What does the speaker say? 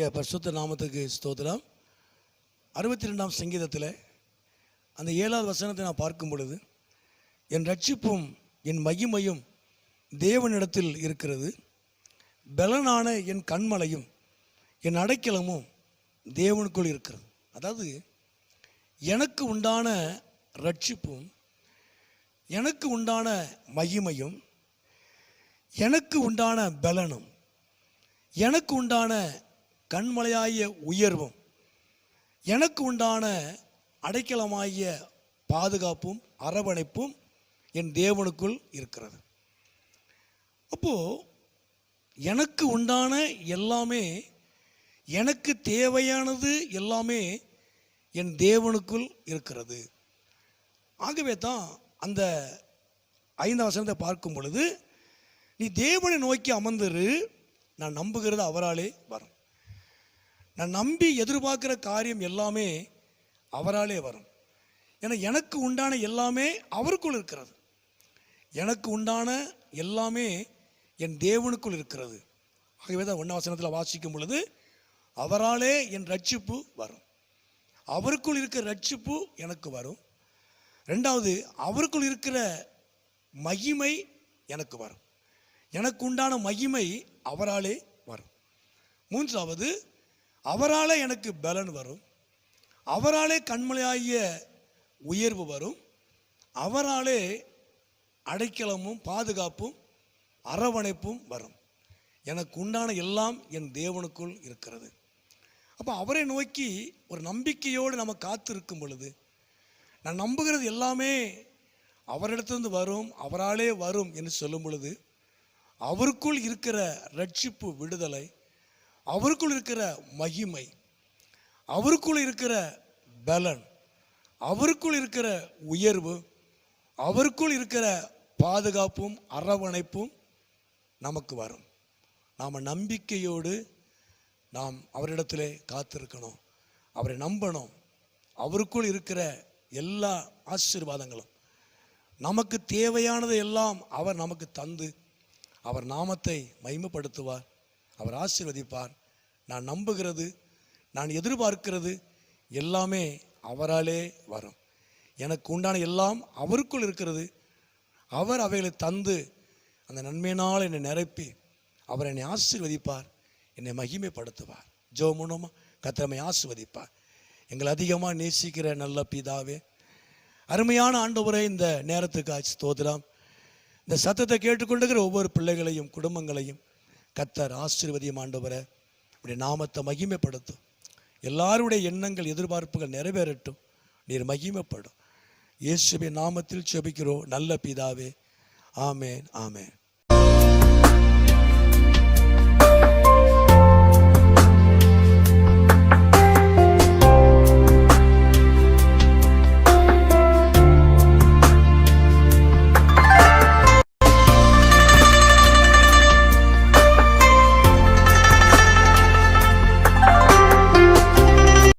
கர்த்தருடைய பரிசுத்த நாமத்துக்கு ஸ்தோத்திரம். 62ஆம் சங்கீதத்தில் அந்த 7வது வசனத்தை நான் பார்க்கும் பொழுது, என் ரட்சிப்பும் என் மகிமையும் தேவனிடத்தில் இருக்கிறது, பலனான என் கண்மலையும் என் அடைக்கலமும் தேவனுக்குள் இருக்கிறது. அதாவது எனக்கு உண்டான ரட்சிப்பும் எனக்கு உண்டான மகிமையும் எனக்கு உண்டான பலனும் எனக்கு உண்டான கண்மலையாகிய உயர்வும் எனக்கு உண்டான அடைக்கலமாகிய பாதுகாப்பும் அரவணைப்பும் என் தேவனுக்குள் இருக்கிறது. அப்போது எனக்கு உண்டான எல்லாமே, எனக்கு தேவையானது எல்லாமே என் தேவனுக்குள் இருக்கிறது. ஆகவே தான் அந்த 5ஆம் வசனத்தை பார்க்கும் பொழுது, நீ தேவனை நோக்கி அமர்ந்திரு, நான் நம்புகிறது அவராலே வரும். நான் நம்பி எதிர்பார்க்கிற காரியம் எல்லாமே அவராலே வரும். ஏன்னா எனக்கு உண்டான எல்லாமே அவருக்குள் இருக்கிறது. எனக்கு உண்டான எல்லாமே என் தேவனுக்குள் இருக்கிறது. ஆகவே தான் 1ஆம் வசனத்தில் வாசிக்கும் பொழுது, அவராலே என் ரட்சிப்பு வரும். அவருக்குள் இருக்கிற ரட்சிப்பு எனக்கு வரும். 2வது, அவருக்குள் இருக்கிற மகிமை எனக்கு வரும். எனக்கு உண்டான மகிமை அவராலே வரும். 3வது, அவராலே எனக்கு பலன் வரும். அவராலே கண்மலையாகிய உயர்வு வரும். அவராலே அடைக்கலமும் பாதுகாப்பும் அரவணைப்பும் வரும். எனக்கு உண்டான எல்லாம் என் தேவனுக்குள் இருக்கிறது. அப்போ அவரை நோக்கி ஒரு நம்பிக்கையோடு நம்ம காத்திருக்கும் பொழுது, நான் நம்புகிறது எல்லாமே அவரிடத்திலிருந்து வரும், அவராலே வரும் என்று சொல்லும் பொழுது, அவருக்குள் இருக்கிற ரட்சிப்பு விடுதலை, அவருக்குள் இருக்கிற மகிமை, அவருக்குள் இருக்கிற பலன், அவருக்குள் இருக்கிற உயர்வு, அவருக்குள் இருக்கிற பாதுகாப்பும் அரவணைப்பும் நமக்கு வரும். நாம் நம்பிக்கையோடு நாம் அவரிடத்திலே காத்திருக்கணும், அவரை நம்பணும். அவருக்குள் இருக்கிற எல்லா ஆசீர்வாதங்களும், நமக்கு தேவையானதை எல்லாம் அவர் நமக்கு தந்து அவர் நாமத்தை மகிமைப்படுத்துவார், அவர் ஆசீர்வதிப்பார். நான் நம்புகிறது, நான் எதிர்பார்க்கிறது எல்லாமே அவராலே வரும். எனக்கு உண்டான எல்லாம் அவருக்குள் இருக்கிறது. அவர் அவைகளை தந்து அந்த நன்மையினால் என்னை நிரப்பி அவர் என்னை ஆசீர்வதிப்பார், என்னை மகிமைப்படுத்துவார். ஜெபம் கர்த்தரை ஆசீர்வதிப்பார். எங்களை அதிகமாக நேசிக்கிற நல்ல பிதாவே, அருமையான ஆண்டவரே, இந்த நேரத்துக்கு ஸ்தோத்திரம். இந்த சத்தத்தை கேட்டுக்கொண்டிருக்கிற ஒவ்வொரு பிள்ளைகளையும் குடும்பங்களையும் கர்த்தர் ஆசீர்வதியும். ஆண்டவரே, இப்படி நாமத்தை மகிமைப்படுத்தும். எல்லாருடைய எண்ணங்கள் எதிர்பார்ப்புகள் நிறைவேறட்டும், நீர் மகிமைப்படும். இயேசுவின் நாமத்தில் ஜெபிக்கிறோம் நல்ல பிதாவே. ஆமேன், ஆமேன்.